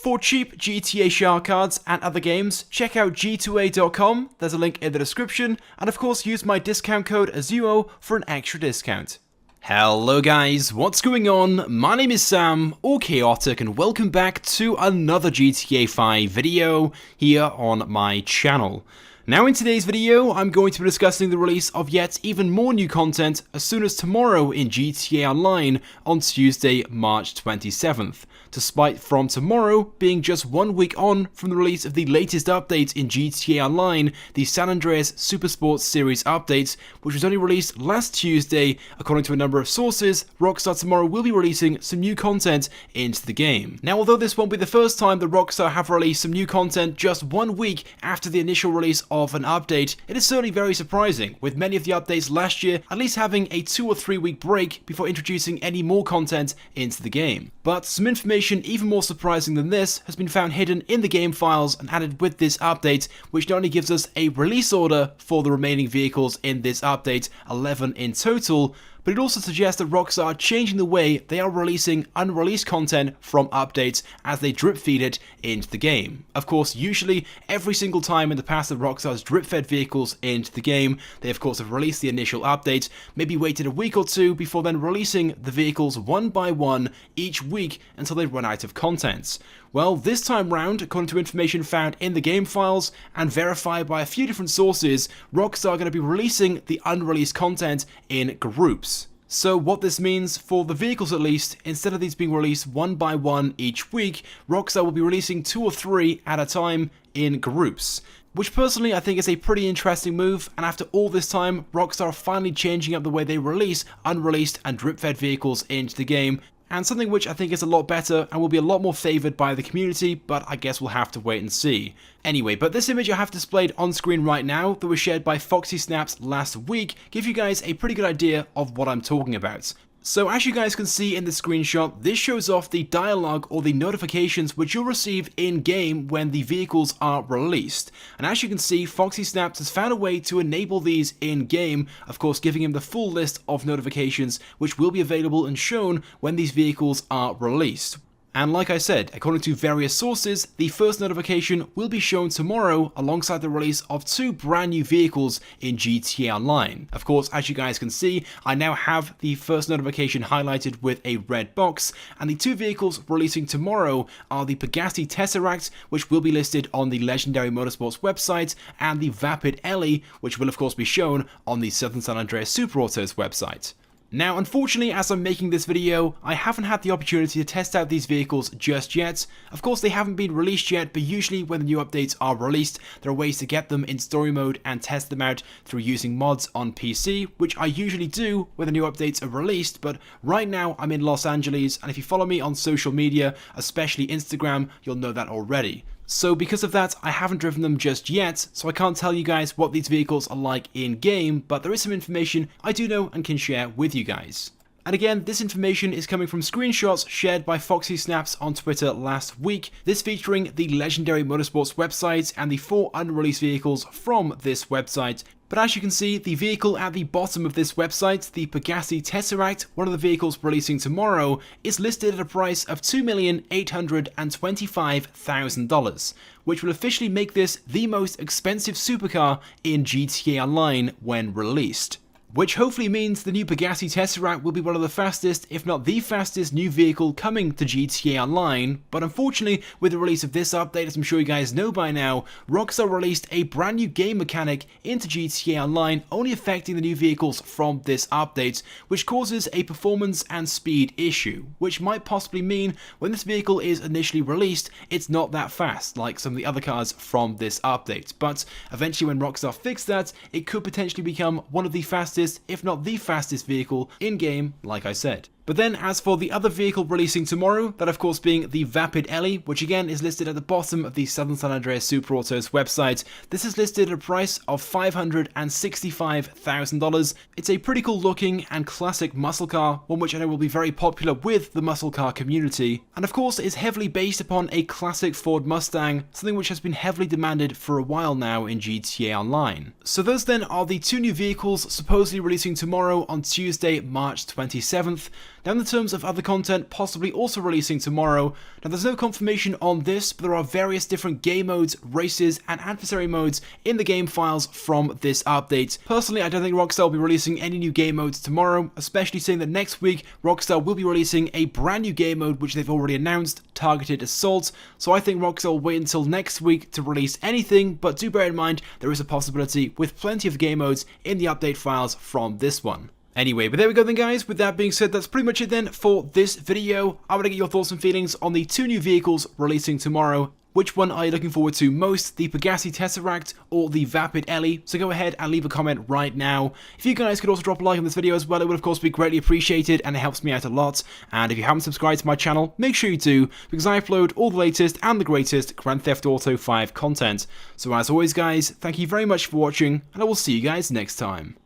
For cheap GTA shark cards and other games, check out g2a.com, there's a link in the description, and of course use my discount code AZUO for an extra discount. Hello guys, what's going on? My name is Sam, or Chaotic, and welcome back to another GTA 5 video here on my channel. Now in today's video, I'm going to be discussing the release of yet even more new content as soon as tomorrow in GTA Online on Tuesday, March 27th. Despite from tomorrow being just 1 week on from the release of the latest update in GTA Online, the San Andreas Supersports Series update, which was only released last Tuesday. According to a number of sources, Rockstar tomorrow will be releasing some new content into the game. Now, although this won't be the first time that Rockstar have released some new content just 1 week after the initial release of an update, it is certainly very surprising, with many of the updates last year at least having a 2 or 3 week break before introducing any more content into the game. But some information even more surprising than this has been found hidden in the game files and added with this update, which not only gives us a release order for the remaining vehicles in this update, 11 in total, but it also suggests that Rockstar are changing the way they are releasing unreleased content from updates as they drip feed it into the game. Of course, usually every single time in the past that Rockstar's drip fed vehicles into the game, they of course have released the initial update, maybe waited a week or two before then releasing the vehicles one by one each week until they run out of content. Well, this time round, according to information found in the game files and verified by a few different sources, Rockstar are going to be releasing the unreleased content in groups. So what this means for the vehicles at least, instead of these being released one by one each week, Rockstar will be releasing 2 or 3 at a time in groups. Which personally I think is a pretty interesting move, and after all this time, Rockstar are finally changing up the way they release unreleased and drip-fed vehicles into the game, and something which I think is a lot better and will be a lot more favoured by the community, but I guess we'll have to wait and see. Anyway, but this image I have displayed on screen right now that was shared by Foxy Snaps last week gives you guys a pretty good idea of what I'm talking about. So as you guys can see in the screenshot, this shows off the dialogue or the notifications which you'll receive in-game when the vehicles are released. And as you can see, Foxy Snaps has found a way to enable these in-game, of course giving him the full list of notifications which will be available and shown when these vehicles are released. And like I said, according to various sources, the first notification will be shown tomorrow alongside the release of 2 brand new vehicles in GTA Online. Of course, as you guys can see, I now have the first notification highlighted with a red box, and the 2 vehicles releasing tomorrow are the Pegasi Tesseract, which will be listed on the Legendary Motorsports website, and the Vapid Ellie, which will of course be shown on the Southern San Andreas Super Autos website. Now, unfortunately, as I'm making this video, I haven't had the opportunity to test out these vehicles just yet. Of course, they haven't been released yet, but usually when the new updates are released, there are ways to get them in story mode and test them out through using mods on PC, which I usually do when the new updates are released, but right now I'm in Los Angeles, and if you follow me on social media, especially Instagram, you'll know that already. So because of that, I haven't driven them just yet, so I can't tell you guys what these vehicles are like in-game, but there is some information I do know and can share with you guys. And again, this information is coming from screenshots shared by Foxy Snaps on Twitter last week, this featuring the Legendary Motorsports website and the 4 unreleased vehicles from this website. But as you can see, the vehicle at the bottom of this website, the Pegasi Tesseract, one of the vehicles releasing tomorrow, is listed at a price of $2,825,000, which will officially make this the most expensive supercar in GTA Online when released. Which hopefully means the new Pegasi Tesseract will be one of the fastest, if not the fastest, new vehicle coming to GTA Online, but unfortunately, with the release of this update, as I'm sure you guys know by now, Rockstar released a brand new game mechanic into GTA Online, only affecting the new vehicles from this update, which causes a performance and speed issue, which might possibly mean when this vehicle is initially released, it's not that fast, like some of the other cars from this update, but eventually when Rockstar fix that, it could potentially become one of the fastest, if not the fastest vehicle in-game, like I said. But then as for the other vehicle releasing tomorrow, that of course being the Vapid Ellie, which again is listed at the bottom of the Southern San Andreas Super Autos website, this is listed at a price of $565,000. It's a pretty cool looking and classic muscle car, one which I know will be very popular with the muscle car community, and of course is heavily based upon a classic Ford Mustang, something which has been heavily demanded for a while now in GTA Online. So those then are the 2 new vehicles supposedly releasing tomorrow on Tuesday, March 27th. Now in the terms of other content possibly also releasing tomorrow, now there's no confirmation on this, but there are various different game modes, races, and adversary modes in the game files from this update. Personally, I don't think Rockstar will be releasing any new game modes tomorrow, especially seeing that next week Rockstar will be releasing a brand new game mode which they've already announced, Targeted Assault, so I think Rockstar will wait until next week to release anything, but do bear in mind there is a possibility with plenty of game modes in the update files from this one. Anyway, but there we go then guys, with that being said, that's pretty much it then for this video. I want to get your thoughts and feelings on the two new vehicles releasing tomorrow. Which one are you looking forward to most, the Pegassi Tesseract or the Vapid Ellie? So go ahead and leave a comment right now. If you guys could also drop a like on this video as well, it would of course be greatly appreciated and it helps me out a lot. And if you haven't subscribed to my channel, make sure you do, because I upload all the latest and the greatest Grand Theft Auto 5 content. So as always guys, thank you very much for watching, and I will see you guys next time.